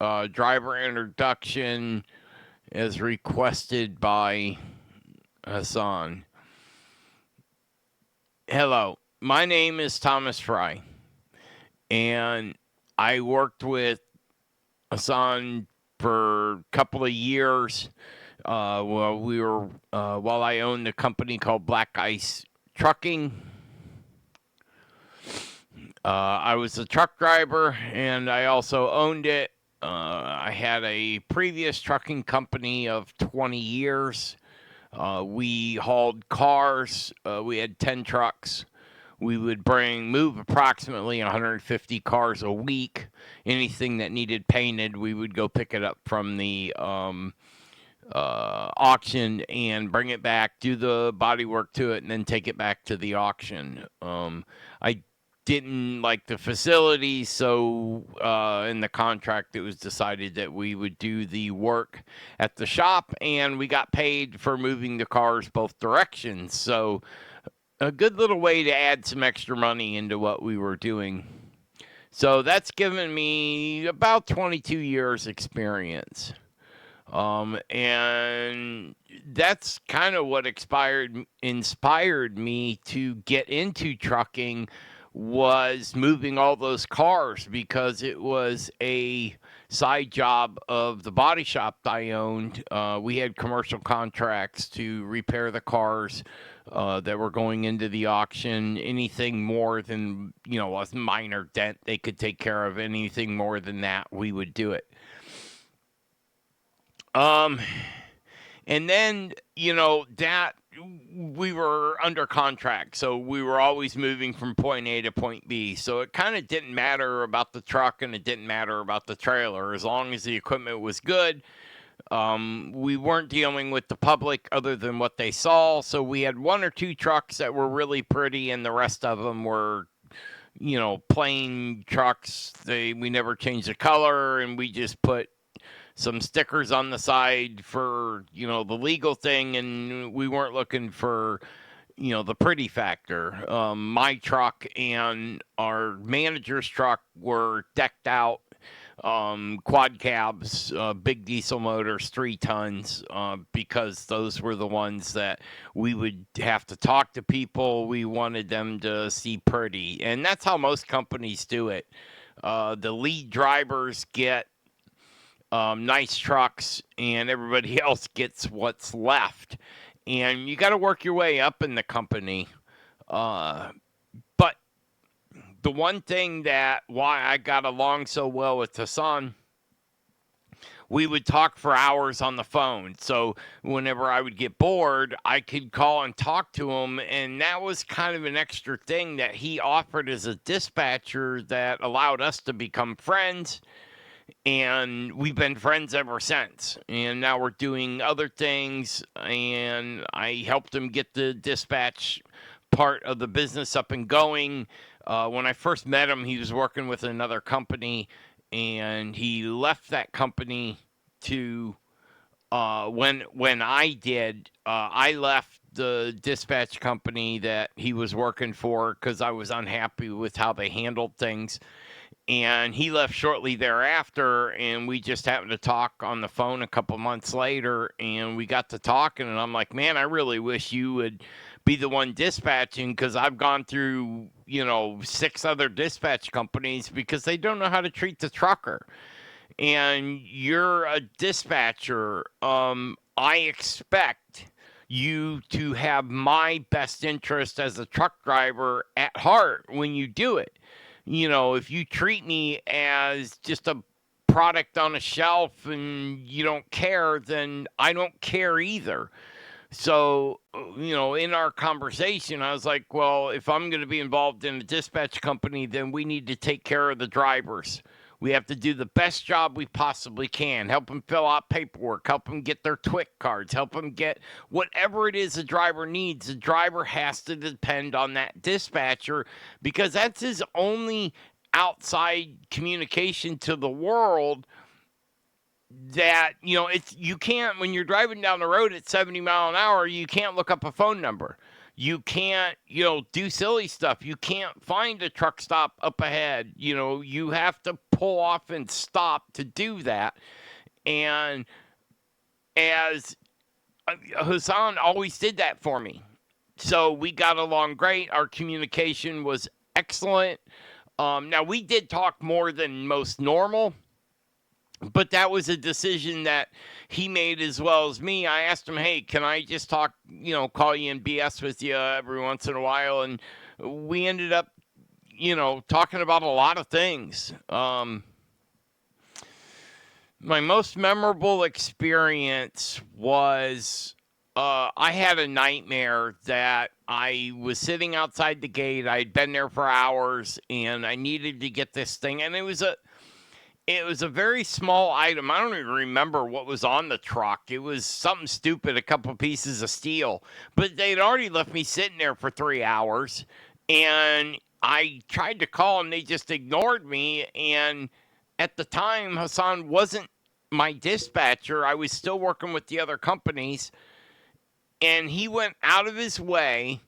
driver introduction as requested by Hassan. Hello, my name is Thomas Fry, and I worked with Hassan for a couple of years. While I owned a company called Black Ice Trucking. I was a truck driver, and I also owned it. I had a previous trucking company of 20 years. We hauled cars. We had 10 trucks. We would move approximately 150 cars a week. Anything that needed painted, we would go pick it up from the auction and bring it back, do the body work to it, and then take it back to the auction. I didn't like the facilities, so in the contract it was decided that we would do the work at the shop, and we got paid for moving the cars both directions. So a good little way to add some extra money into what we were doing. So that's given me about 22 years experience. And that's kind of what inspired me to get into trucking, was moving all those cars, because it was a side job of the body shop I owned. We had commercial contracts to repair the cars that were going into the auction. Anything more than, a minor dent they could take care of. Anything more than that, we would do it. And then, that we were under contract, so we were always moving from point A to point B. So it kind of didn't matter about the truck, and it didn't matter about the trailer. As long as the equipment was good, we weren't dealing with the public other than what they saw. So we had one or two trucks that were really pretty, and the rest of them were, plain trucks. We never changed the color, and we just put some stickers on the side for, the legal thing, and we weren't looking for, the pretty factor. My truck and our manager's truck were decked out, quad cabs, big diesel motors, 3 tons, because those were the ones that we would have to talk to people. We wanted them to see pretty, and that's how most companies do it. The lead drivers get nice trucks, and everybody else gets what's left. And you got to work your way up in the company. But the one thing why I got along so well with Hassan, we would talk for hours on the phone. So whenever I would get bored, I could call and talk to him. And that was kind of an extra thing that he offered as a dispatcher that allowed us to become friends. And we've been friends ever since. And now we're doing other things, and I helped him get the dispatch part of the business up and going. When I first met him, he was working with another company, and he left that company to when I did. I left the dispatch company that he was working for because I was unhappy with how they handled things. And he left shortly thereafter, and we just happened to talk on the phone a couple months later, and we got to talking, and I'm like, man, I really wish you would be the one dispatching, because I've gone through, 6 other dispatch companies because they don't know how to treat the trucker. And you're a dispatcher. I expect you to have my best interest as a truck driver at heart when you do it. If you treat me as just a product on a shelf and you don't care, then I don't care either. So, in our conversation, I was like, well, if I'm going to be involved in a dispatch company, then we need to take care of the drivers. We have to do the best job we possibly can. Help them fill out paperwork. Help them get their TWIC cards. Help them get whatever it is a driver needs. The driver has to depend on that dispatcher, because that's his only outside communication to the world. That, you can't, when you're driving down the road at 70 mile an hour, you can't look up a phone number. You can't, do silly stuff. You can't find a truck stop up ahead. You have to pull off and stop to do that. And as Hassan always did that for me. So we got along great. Our communication was excellent. Now, we did talk more than most normal, but that was a decision that he made as well as me. I asked him, hey, can I just talk, call you and BS with you every once in a while? And we ended up, talking about a lot of things. My most memorable experience was I had a nightmare that I was sitting outside the gate. I'd been there for hours, and I needed to get this thing. And it was a very small item. I don't even remember what was on the truck. It was something stupid, a couple pieces of steel. But they'd already left me sitting there for 3 hours, and I tried to call, and they just ignored me. And at the time, Hassan wasn't my dispatcher. I was still working with the other companies. And he went out of his way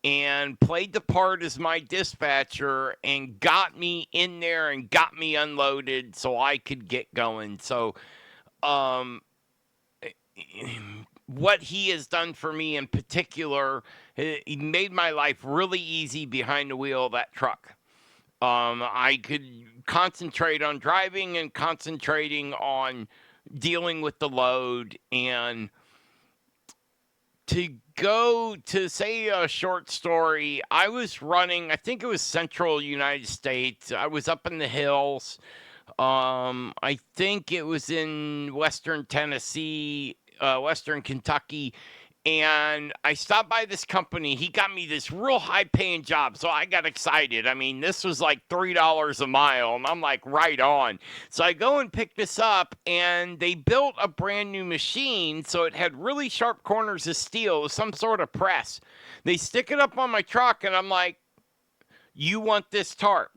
and played the part as my dispatcher and got me in there and got me unloaded so I could get going. So, what he has done for me in particular, he made my life really easy behind the wheel of that truck. I could concentrate on driving and concentrating on dealing with the load. And to go to say a short story, I was running, I think it was central United States. I was up in the hills. I think it was in western Tennessee, western Kentucky. And I stopped by this company. He got me this real high paying job. So I got excited. I mean, this was like $3 a mile. And I'm like, right on. So I go and pick this up, and they built a brand new machine. So it had really sharp corners of steel, some sort of press. They stick it up on my truck, and I'm like, you want this tarp?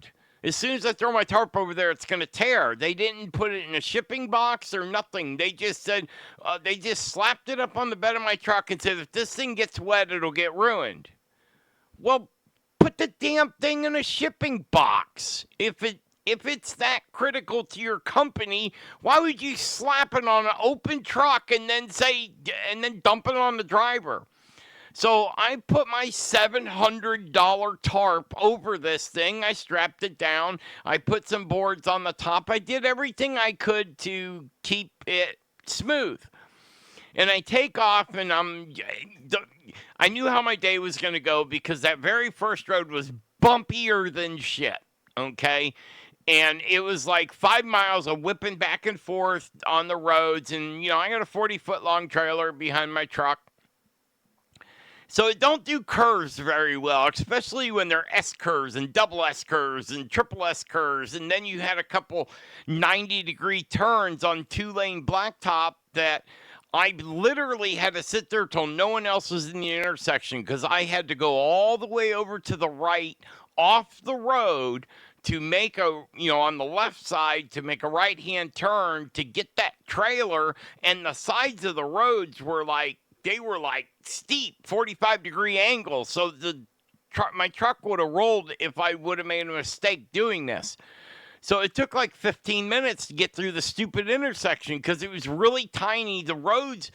As soon as I throw my tarp over there, it's going to tear. They didn't put it in a shipping box or nothing. They just said, they just slapped it up on the bed of my truck and said, if this thing gets wet, it'll get ruined. Well, put the damn thing in a shipping box. If it's that critical to your company, why would you slap it on an open truck and then dump it on the driver? So I put my $700 tarp over this thing. I strapped it down. I put some boards on the top. I did everything I could to keep it smooth. And I take off, and I knew how my day was going to go because that very first road was bumpier than shit, okay? And it was like 5 miles of whipping back and forth on the roads. And, I got a 40-foot long trailer behind my truck. So it don't do curves very well, especially when they're S curves and double S curves and triple S curves. And then you had a couple 90-degree turns on 2-lane blacktop that I literally had to sit there till no one else was in the intersection because I had to go all the way over to the right off the road to make on the left side to make a right-hand turn to get that trailer. And the sides of the roads were like, they were like steep 45-degree angles. So my truck would have rolled if I would have made a mistake doing this. So it took like 15 minutes to get through the stupid intersection because it was really tiny. The roads,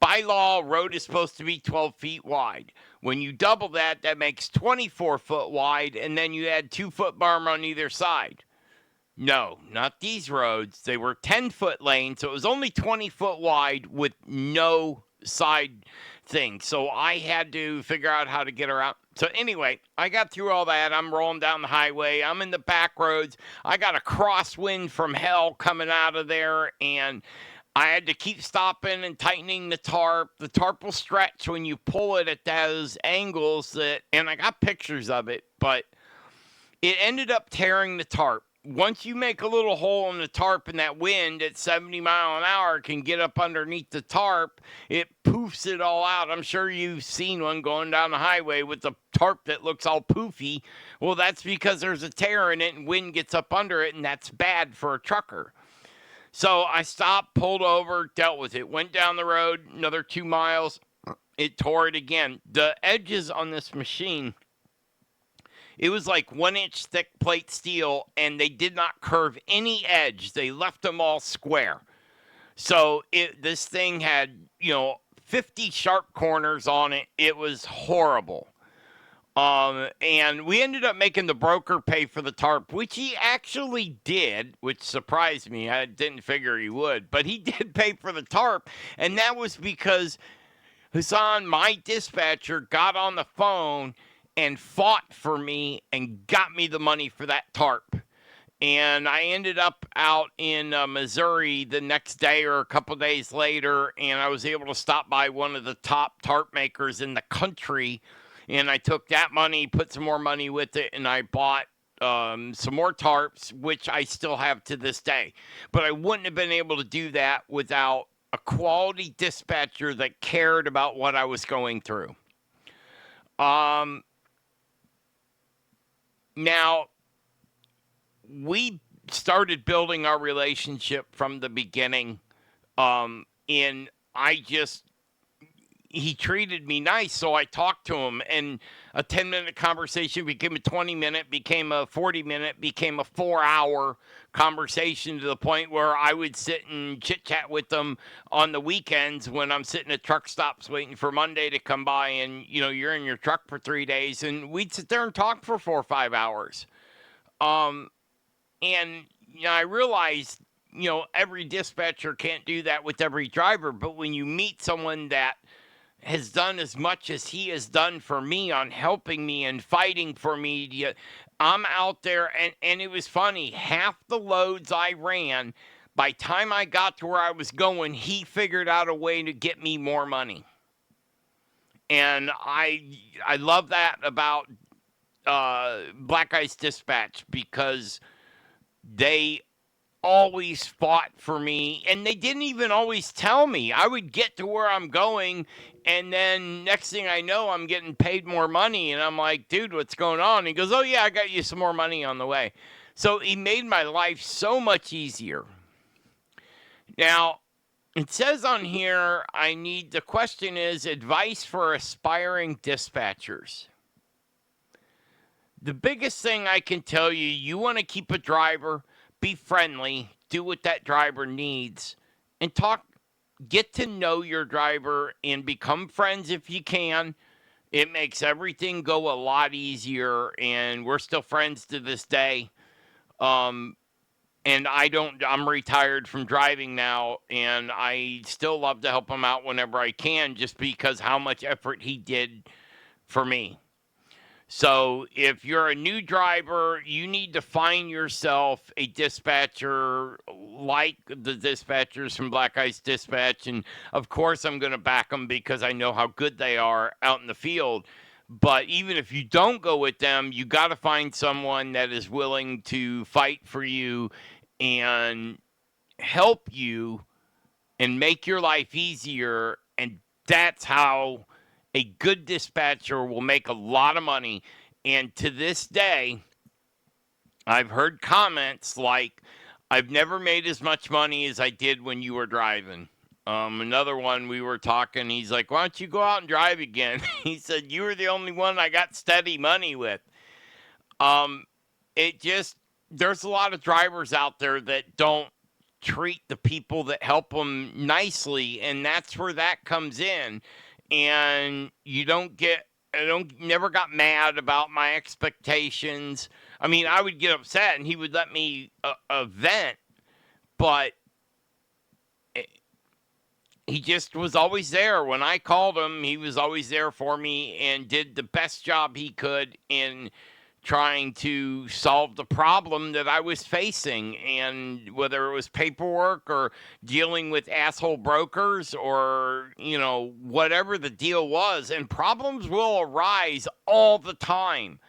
by law, road is supposed to be 12 feet wide. When you double that, that makes 24 foot wide, and then you add 2-foot berm on either side. No, not these roads. They were 10-foot lanes, so it was only 20 foot wide with no side thing. So I had to figure out how to get her out. So anyway, I got through all that. I'm rolling down the highway. I'm in the back roads. I got a crosswind from hell coming out of there, and I had to keep stopping and tightening the tarp. The tarp will stretch when you pull it at those angles and I got pictures of it, but it ended up tearing the tarp. Once you make a little hole in the tarp and that wind at 70 mile an hour can get up underneath the tarp, it poofs it all out. I'm sure you've seen one going down the highway with the tarp that looks all poofy. Well, that's because there's a tear in it and wind gets up under it, and that's bad for a trucker. So I stopped, pulled over, dealt with it, went down the road another 2 miles. It tore it again. The edges on this machine, It was like 1 inch thick plate steel, and they did not curve any edge. They left them all square. So this thing had, 50 sharp corners on it. It was horrible. And we ended up making the broker pay for the tarp, which he actually did, which surprised me. I didn't figure he would, but he did pay for the tarp. And that was because Hassan, my dispatcher, got on the phone and fought for me and got me the money for that tarp. And I ended up out in Missouri the next day or a couple days later, and I was able to stop by one of the top tarp makers in the country. And I took that money, put some more money with it, and I bought some more tarps, which I still have to this day. But I wouldn't have been able to do that without a quality dispatcher that cared about what I was going through. Now, we started building our relationship from the beginning. He treated me nice, so I talked to him, and a 10-minute conversation became a 20-minute, became a 40-minute, became a 4-hour conversation, to the point where I would sit and chit-chat with them on the weekends when I'm sitting at truck stops waiting for Monday to come by, and, you're in your truck for 3 days, and we'd sit there and talk for 4 or 5 hours. And, I realized, every dispatcher can't do that with every driver, but when you meet someone that has done as much as he has done for me on helping me and fighting for me, I'm out there, and it was funny. Half the loads I ran, by time I got to where I was going, he figured out a way to get me more money. And I love that about Black Ice Dispatch, because they always fought for me, and they didn't even always tell me. I would get to where I'm going, and then next thing I know, I'm getting paid more money, and I'm like, dude, what's going on? He goes, oh yeah, I got you some more money on the way. So he made my life so much easier. Now, it says on here, the question is advice for aspiring dispatchers. The biggest thing I can tell you, you want to keep a driver, be friendly, do what that driver needs, and get to know your driver and become friends if you can. It makes everything go a lot easier, and we're still friends to this day. And I'm retired from driving now, and I still love to help him out whenever I can, just because how much effort he did for me. So if you're a new driver, you need to find yourself a dispatcher like the dispatchers from Black Ice Dispatch. And of course, I'm going to back them because I know how good they are out in the field. But even if you don't go with them, you got to find someone that is willing to fight for you and help you and make your life easier. And that's how a good dispatcher will make a lot of money. And to this day, I've heard comments like, I've never made as much money as I did when you were driving. Another one, we were talking, he's like, why don't you go out and drive again? He said, you were the only one I got steady money with. There's a lot of drivers out there that don't treat the people that help them nicely, and that's where that comes in. And never got mad about my expectations. I mean, I would get upset and he would let me vent, but he just was always there. When I called him, he was always there for me and did the best job he could in trying to solve the problem that I was facing. And whether it was paperwork or dealing with asshole brokers or, whatever the deal was, and problems will arise all the time.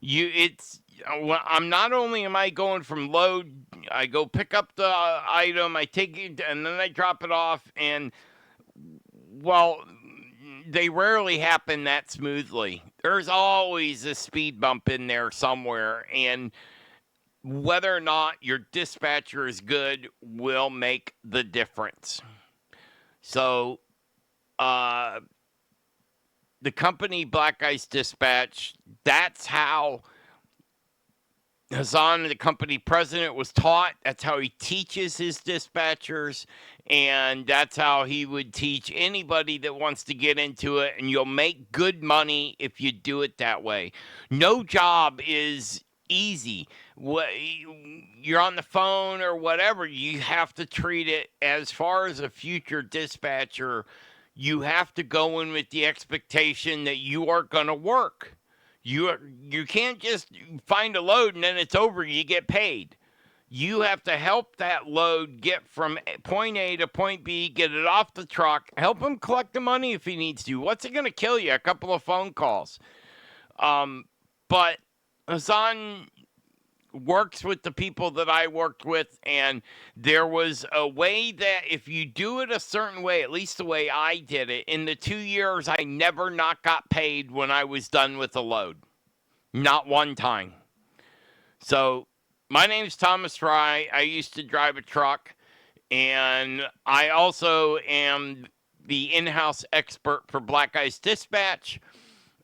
I'm not only am I going from load, I go pick up the item, I take it, and then I drop it off, and they rarely happen that smoothly. There's always a speed bump in there somewhere, and whether or not your dispatcher is good will make the difference. So, the company Black Ice Dispatch, that's how Hassan, the company president, was taught. That's how he teaches his dispatchers, and that's how he would teach anybody that wants to get into it. And you'll make good money if you do it that way. No job is easy. You're on the phone or whatever, you have to treat it as far as a future dispatcher. You have to go in with the expectation that you are going to work. You can't just find a load and then it's over. You get paid. You have to help that load get from point A to point B, get it off the truck, help him collect the money if he needs to. What's it going to kill you? A couple of phone calls. But Hassan works with the people that I worked with, and there was a way that if you do it a certain way, at least the way I did it, in the 2 years, I never not got paid when I was done with a load. Not one time. So my name's Thomas Fry. I used to drive a truck, and I also am the in-house expert for Black Ice Dispatch.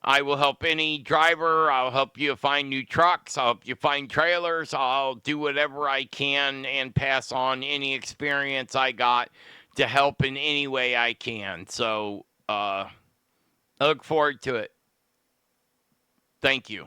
I will help any driver. I'll help you find new trucks. I'll help you find trailers. I'll do whatever I can and pass on any experience I got to help in any way I can. So I look forward to it. Thank you.